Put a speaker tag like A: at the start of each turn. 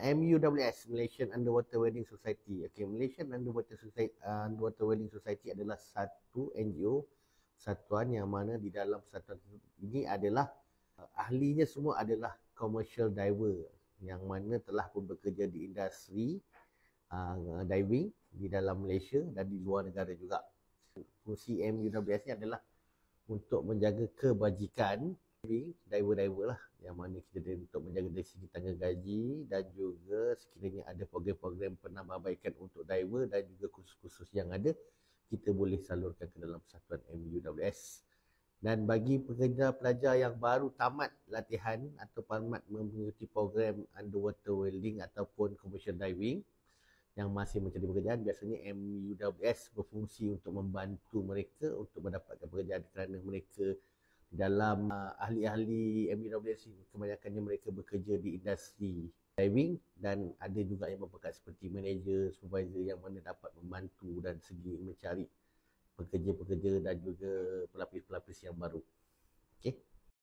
A: MUWS, Malaysian Underwater Welding Society. Okay, Malaysian Underwater Welding Society adalah satu NGO, satuan yang mana di dalam satuan ini adalah ahlinya semua adalah commercial diver yang mana telah pun bekerja di industri diving di dalam Malaysia dan di luar negara juga. Fungsi MUWS ni adalah untuk menjaga kebajikan diver-diver lah, yang mana kita untuk menjaga dari segi tangga gaji dan juga sekiranya ada program-program penambahbaikan untuk diver dan juga kursus-kursus yang ada, kita boleh salurkan ke dalam satuan MUWS. Dan bagi pekerja pelajar yang baru tamat latihan atau tamat mengikuti program underwater welding ataupun commercial diving yang masih mencari pekerjaan, biasanya MUWS berfungsi untuk membantu mereka untuk mendapatkan pekerjaan kerana mereka dalam ahli-ahli MUWS kebanyakannya mereka bekerja di industri diving dan ada juga yang berpekat seperti manager, supervisor yang mana dapat membantu dan segi mencari pekerja-pekerja dan juga pelapis-pelapis yang baru. Okey.